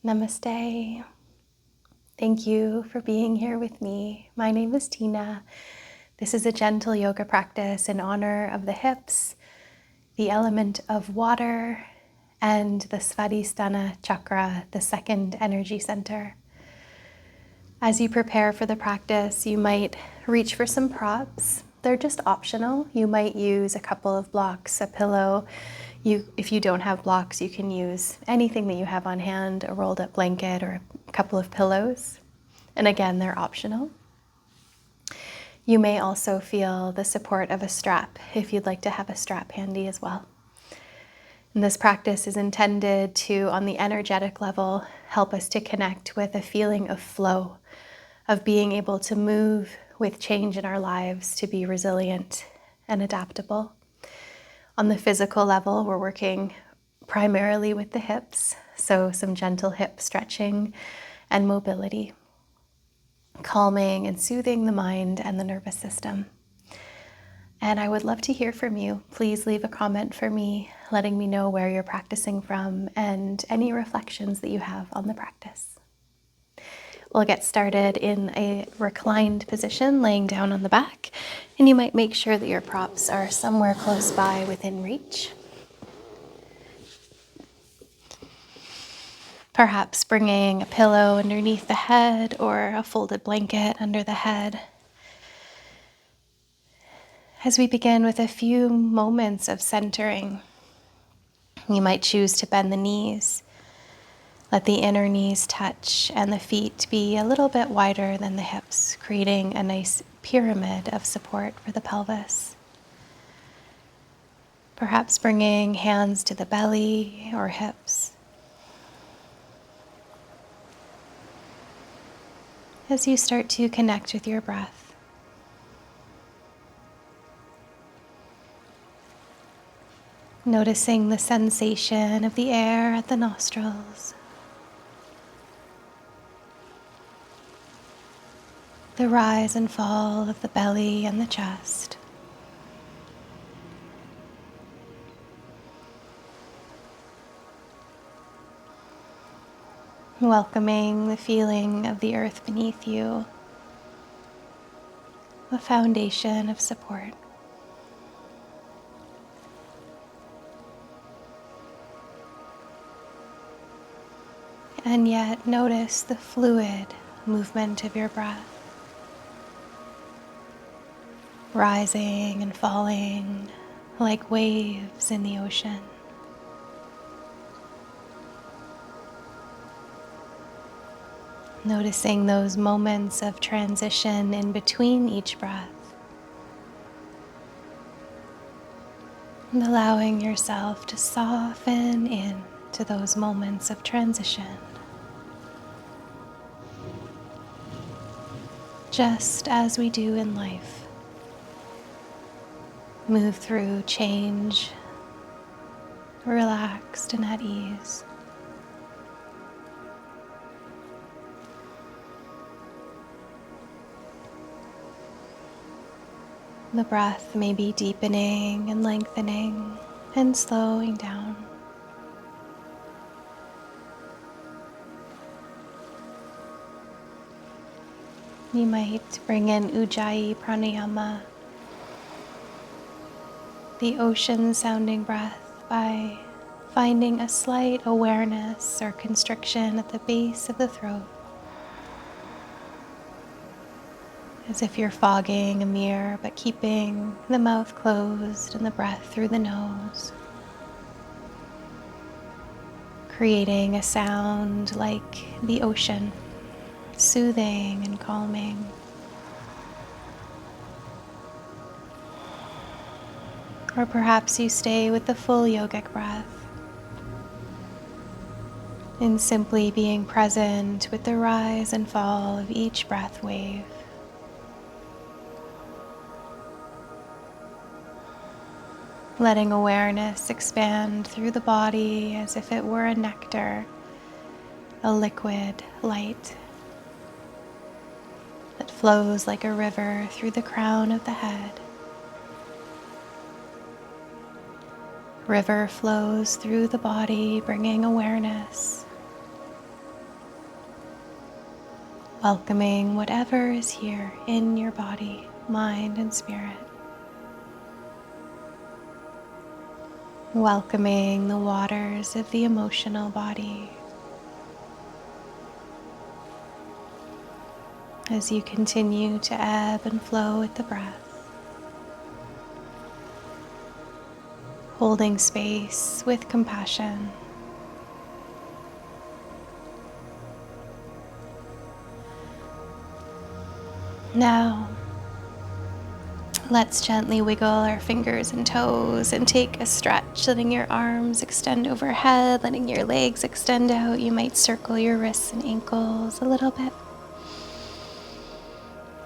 Namaste. Thank you for being here with me. My name is Tiina. This is a gentle yoga practice in honor of the hips, the element of water, and the Svadisthana chakra, the second energy center. As you prepare for the practice, you might reach for some props. They're just optional. You might use a couple of blocks, a pillow. If you don't have blocks, you can use anything that you have on hand, a rolled up blanket or a couple of pillows. And again, they're optional. You may also feel the support of a strap if you'd like to have a strap handy as well. And this practice is intended to, on the energetic level, help us to connect with a feeling of flow, of being able to move with change in our lives, to be resilient and adaptable. On the physical level, we're working primarily with the hips, so some gentle hip stretching and mobility, calming and soothing the mind and the nervous system. And I would love to hear from you. Please leave a comment for me, letting me know where you're practicing from and any reflections that you have on the practice. We'll get started in a reclined position, laying down on the back, and you might make sure that your props are somewhere close by within reach. Perhaps bringing a pillow underneath the head or a folded blanket under the head. As we begin with a few moments of centering, you might choose to bend the knees. Let the inner knees touch and the feet be a little bit wider than the hips, creating a nice pyramid of support for the pelvis. Perhaps bringing hands to the belly or hips. As you start to connect with your breath. Noticing the sensation of the air at the nostrils. The rise and fall of the belly and the chest. Welcoming the feeling of the earth beneath you, a foundation of support. And yet notice the fluid movement of your breath, rising and falling like waves in the ocean. Noticing those moments of transition in between each breath. And allowing yourself to soften in to those moments of transition. Just as we do in life. Move through change, relaxed and at ease. The breath may be deepening and lengthening and slowing down. You might bring in Ujjayi pranayama, the ocean-sounding breath, by finding a slight awareness or constriction at the base of the throat, as if you're fogging a mirror, but keeping the mouth closed and the breath through the nose, creating a sound like the ocean, soothing and calming. Or perhaps you stay with the full yogic breath in simply being present with the rise and fall of each breath wave. Letting awareness expand through the body as if it were a nectar, a liquid light that flows like a river through the crown of the head. River flows through the body, bringing awareness, welcoming whatever is here in your body, mind, and spirit. Welcoming the waters of the emotional body as you continue to ebb and flow with the breath. Holding space with compassion. Now, let's gently wiggle our fingers and toes and take a stretch, letting your arms extend overhead, letting your legs extend out. You might circle your wrists and ankles a little bit.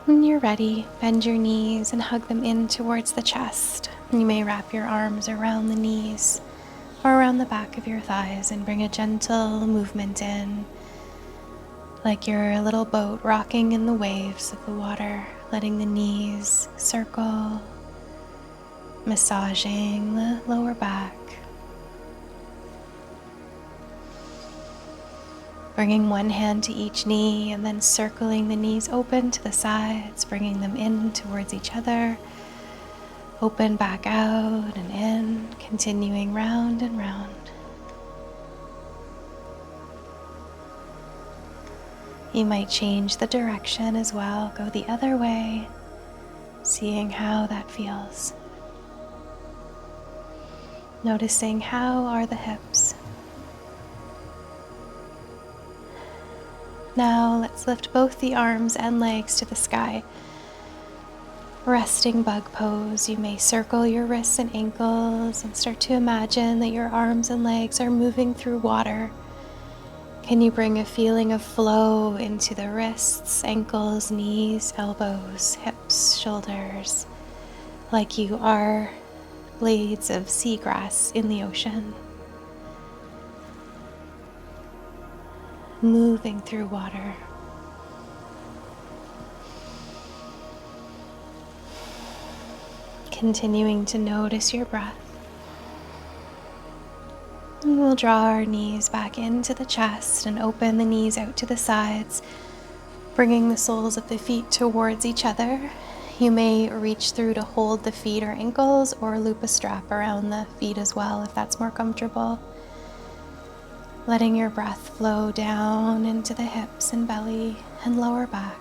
When you're ready, bend your knees and hug them in towards the chest. You may wrap your arms around the knees or around the back of your thighs and bring a gentle movement in, like you're a little boat rocking in the waves of the water, letting the knees circle, massaging the lower back. Bringing one hand to each knee and then circling the knees open to the sides, bringing them in towards each other. Open back out and in, continuing round and round. You might change the direction as well, go the other way, seeing how that feels. Noticing how are the hips. Now let's lift both the arms and legs to the sky. Resting bug pose. You may circle your wrists and ankles and start to imagine that your arms and legs are moving through water. Can you bring a feeling of flow into the wrists, ankles, knees, elbows, hips, shoulders, like you are blades of seagrass in the ocean, moving through water. Continuing to notice your breath. And we'll draw our knees back into the chest and open the knees out to the sides, bringing the soles of the feet towards each other. You may reach through to hold the feet or ankles or loop a strap around the feet as well if that's more comfortable. Letting your breath flow down into the hips and belly and lower back.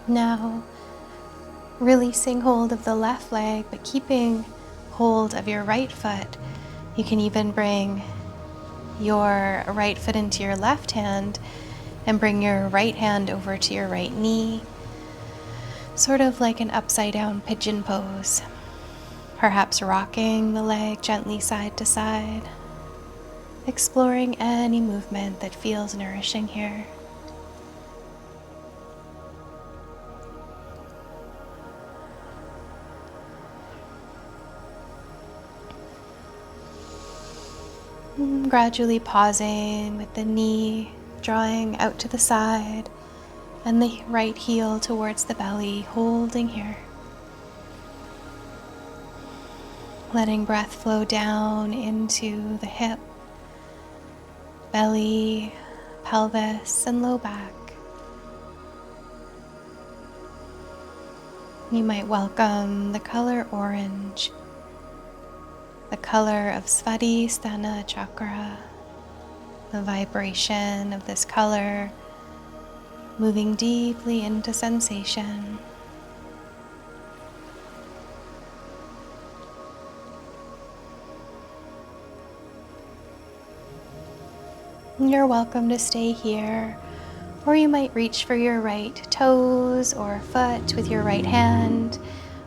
Now, releasing hold of the left leg, but keeping hold of your right foot. You can even bring your right foot into your left hand and bring your right hand over to your right knee, sort of like an upside down pigeon pose. Perhaps rocking the leg gently side to side, exploring any movement that feels nourishing here. Gradually pausing with the knee drawing out to the side and the right heel towards the belly, holding here. Letting breath flow down into the hip, belly, pelvis, and low back. You might welcome the color orange, the color of Svadisthana chakra, the vibration of this color moving deeply into sensation. You're welcome to stay here, or you might reach for your right toes or foot with your right hand,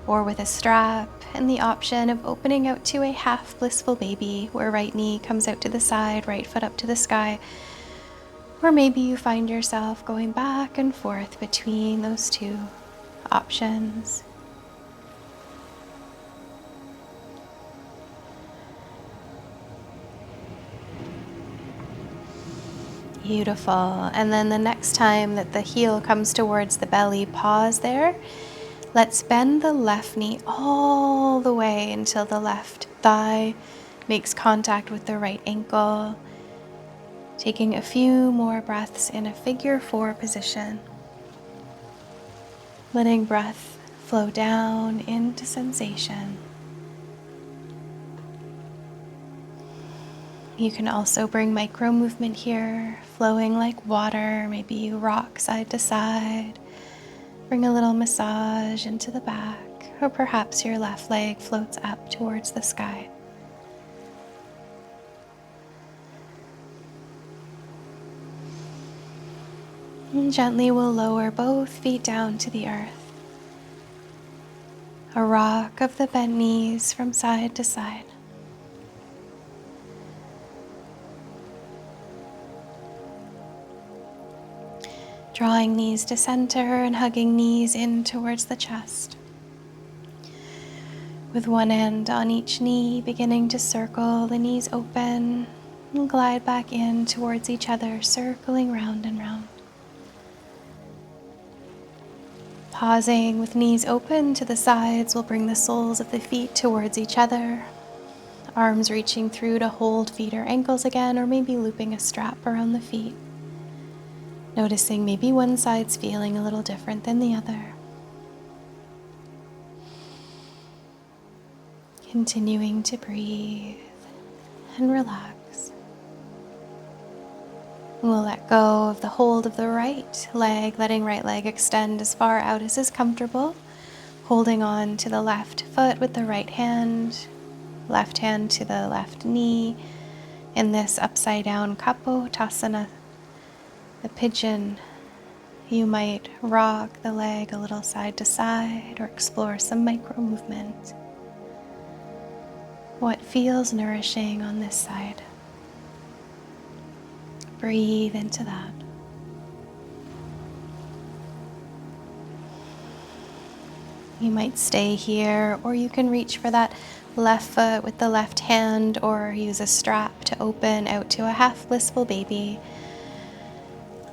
or with a strap, and the option of opening out to a half blissful baby, where right knee comes out to the side, right foot up to the sky. Or maybe you find yourself going back and forth between those two options. Beautiful. And then the next time that the heel comes towards the belly, pause there. Let's bend the left knee all the way until the left thigh makes contact with the right ankle. Taking a few more breaths in a figure 4 position. Letting breath flow down into sensation. You can also bring micro movement here, flowing like water. Maybe you rock side to side. Bring a little massage into the back, or perhaps your left leg floats up towards the sky. And gently we'll lower both feet down to the earth. A rock of the bent knees from side to side. Drawing knees to center and hugging knees in towards the chest. With one hand on each knee, beginning to circle the knees open and glide back in towards each other, circling round and round. Pausing with knees open to the sides, we'll bring the soles of the feet towards each other. Arms reaching through to hold feet or ankles again, or maybe looping a strap around the feet. Noticing maybe one side's feeling a little different than the other. Continuing to breathe and relax. We'll let go of the hold of the right leg, letting right leg extend as far out as is comfortable. Holding on to the left foot with the right hand to the left knee. In this upside down Kapotasana, the pigeon, you might rock the leg a little side to side or explore some micro movement. What feels nourishing on this side? Breathe into that. You might stay here, or you can reach for that left foot with the left hand, or use a strap to open out to a half blissful baby.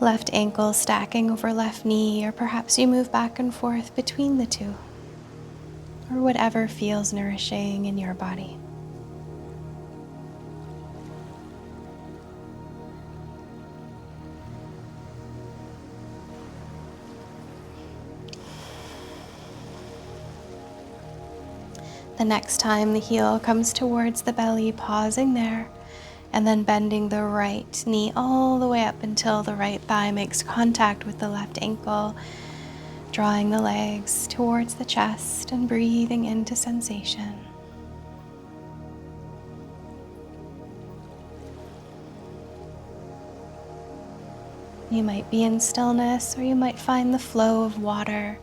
Left ankle stacking over left knee, or perhaps you move back and forth between the two, or whatever feels nourishing in your body. The next time the heel comes towards the belly, pausing there, and then bending the right knee all the way up until the right thigh makes contact with the left ankle, drawing the legs towards the chest and breathing into sensation. You might be in stillness, or you might find the flow of water,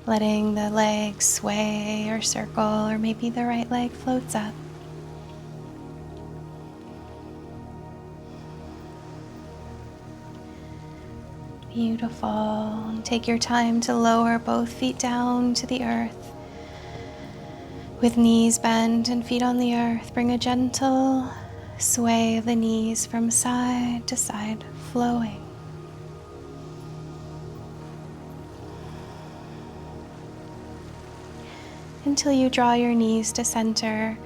letting the legs sway or circle, or maybe the right leg floats up. Beautiful. And take your time to lower both feet down to the earth. With knees bent and feet on the earth, bring a gentle sway of the knees from side to side, flowing. Until you draw your knees to center,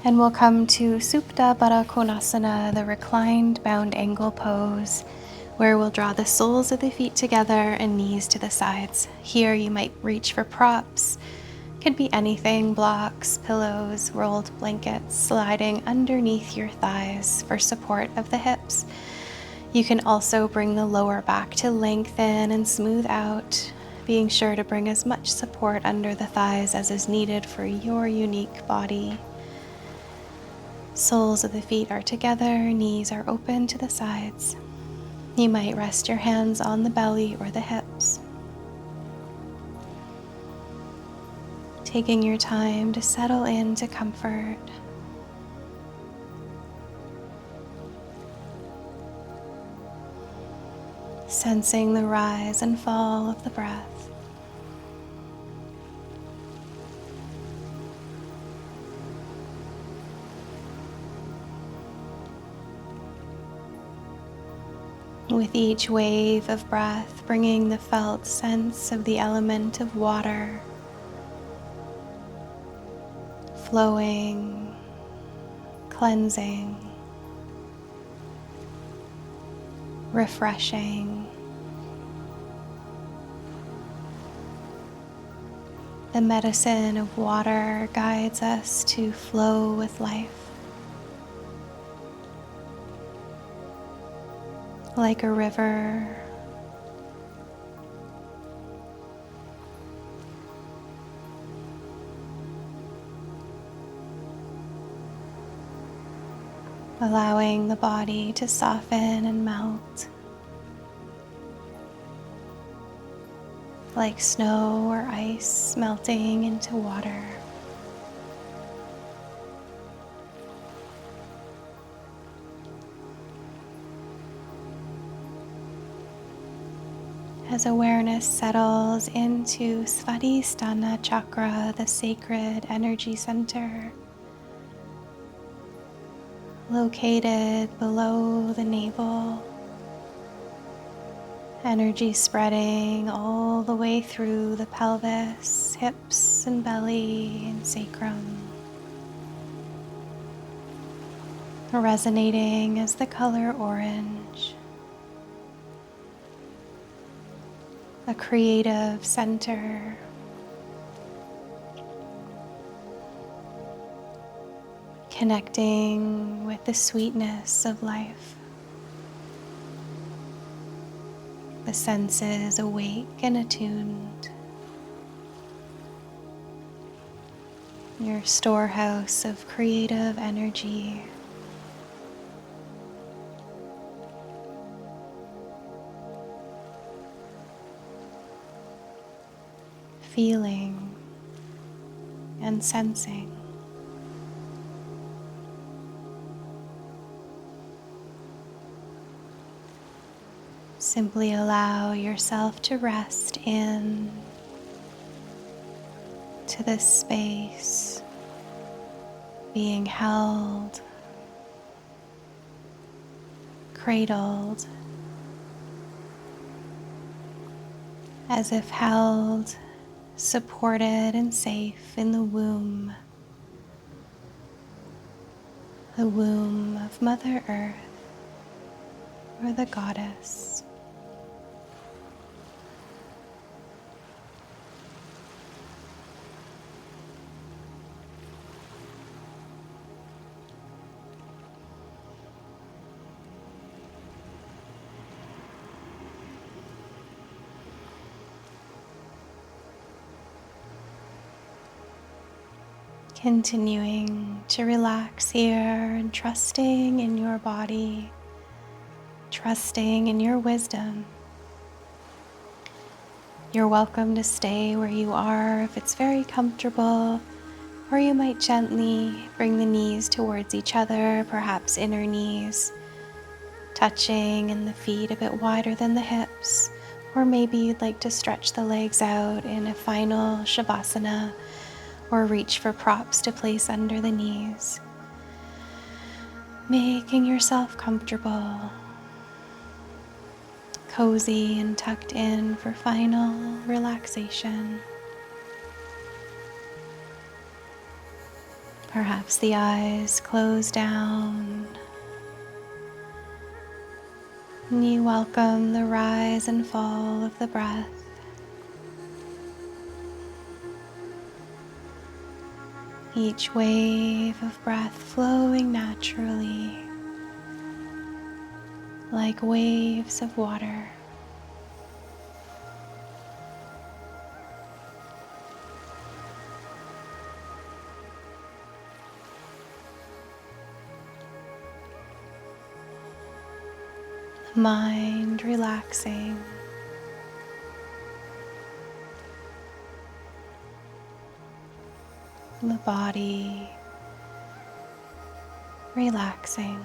and we'll come to Supta Baddha Konasana, the reclined bound angle pose, where we'll draw the soles of the feet together and knees to the sides. Here you might reach for props. Could be anything, blocks, pillows, rolled blankets, sliding underneath your thighs for support of the hips. You can also bring the lower back to lengthen and smooth out, being sure to bring as much support under the thighs as is needed for your unique body. Soles of the feet are together, knees are open to the sides. You might rest your hands on the belly or the hips. Taking your time to settle into comfort. Sensing the rise and fall of the breath. With each wave of breath, bringing the felt sense of the element of water flowing, cleansing, refreshing. The medicine of water guides us to flow with life. Like a river, allowing the body to soften and melt. Like snow or ice melting into water. As awareness settles into Svadisthana chakra, the sacred energy center, located below the navel, energy spreading all the way through the pelvis, hips and belly and sacrum, resonating as the color orange. A creative center, connecting with the sweetness of life. The senses awake and attuned. Your storehouse of creative energy. Feeling and sensing. Simply allow yourself to rest in to this space, being held, cradled, as if held, supported and safe in the womb of Mother Earth or the Goddess. Continuing to relax here and trusting in your body, trusting in your wisdom. You're welcome to stay where you are if it's very comfortable, or you might gently bring the knees towards each other, perhaps inner knees touching and the feet a bit wider than the hips, or maybe you'd like to stretch the legs out in a final shavasana or reach for props to place under the knees. Making yourself comfortable, cozy and tucked in for final relaxation. Perhaps the eyes close down, and you welcome the rise and fall of the breath. Each wave of breath flowing naturally, like waves of water. Mind relaxing. The body relaxing.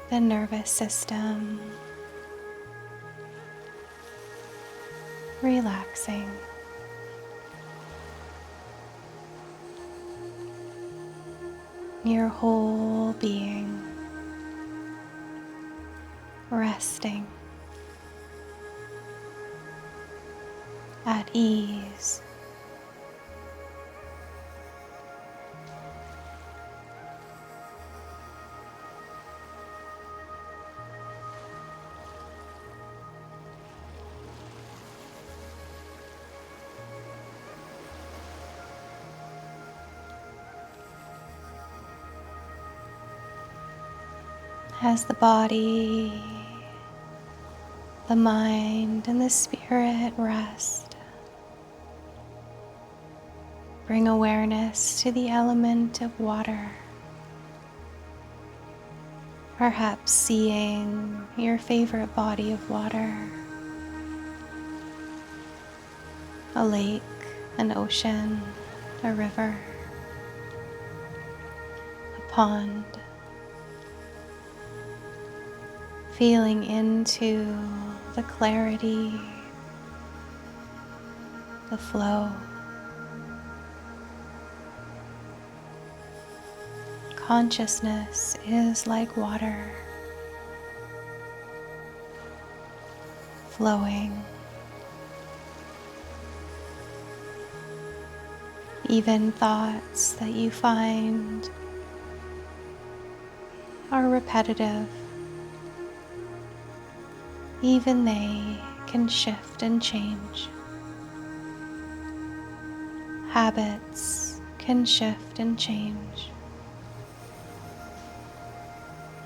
The nervous system relaxing. your whole being, resting at ease. As the body, the mind, and the spirit rest, bring awareness to the element of water. Perhaps seeing your favorite body of water, a lake, an ocean, a river, a pond. Feeling into the clarity, the flow. Consciousness is like water, flowing. Even thoughts that you find are repetitive, even they can shift and change. Habits can shift and change.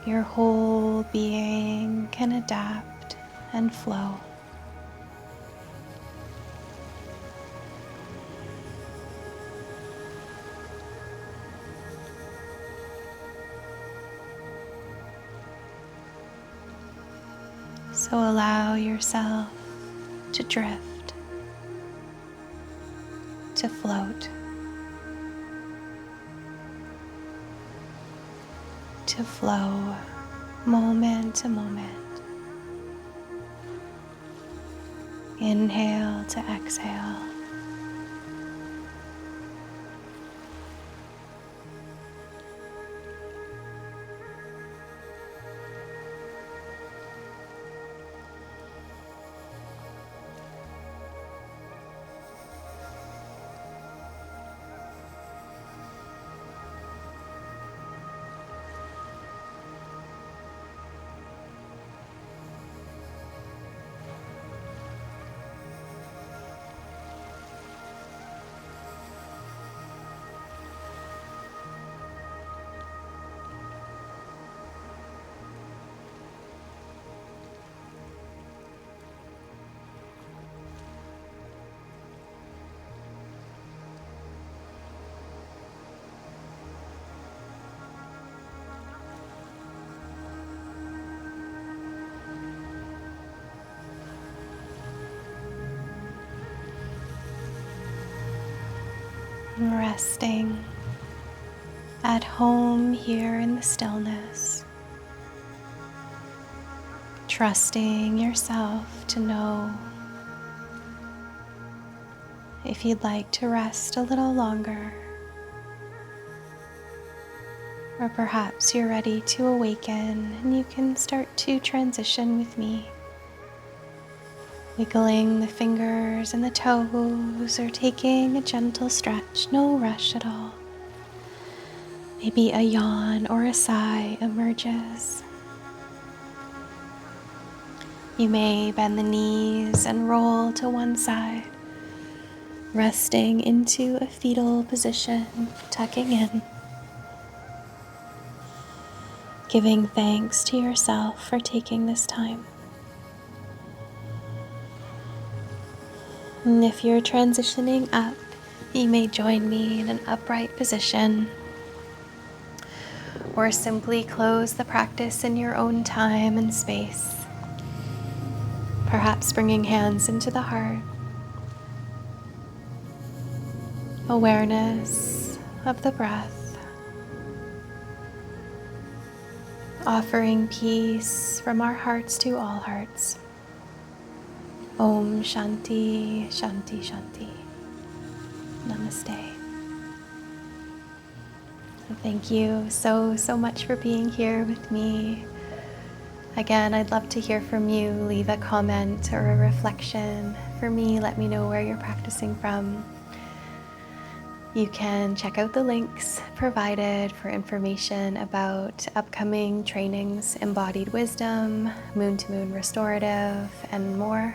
Your whole being can adapt and flow. So allow yourself to drift, to float, to flow moment to moment. Inhale to exhale. Resting at home here in the stillness, trusting yourself to know if you'd like to rest a little longer, or perhaps you're ready to awaken and you can start to transition with me. Wiggling the fingers and the toes or taking a gentle stretch, no rush at all. Maybe a yawn or a sigh emerges. You may bend the knees and roll to one side, resting into a fetal position, tucking in. Giving thanks to yourself for taking this time. And if you're transitioning up, you may join me in an upright position, or simply close the practice in your own time and space. Perhaps bringing hands into the heart. Awareness of the breath. Offering peace from our hearts to all hearts. Om Shanti, Shanti, Shanti. Namaste. So thank you so much for being here with me. Again, I'd love to hear from you. Leave a comment or a reflection for me. Let me know where you're practicing from. You can check out the links provided for information about upcoming trainings, Embodied Wisdom, Moon to Moon Restorative, and more.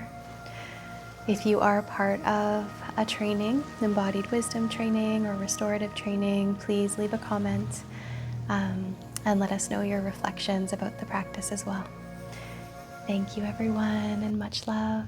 If you are part of a training, Embodied Wisdom training or restorative training, please leave a comment and let us know your reflections about the practice as well. Thank you, everyone, and much love.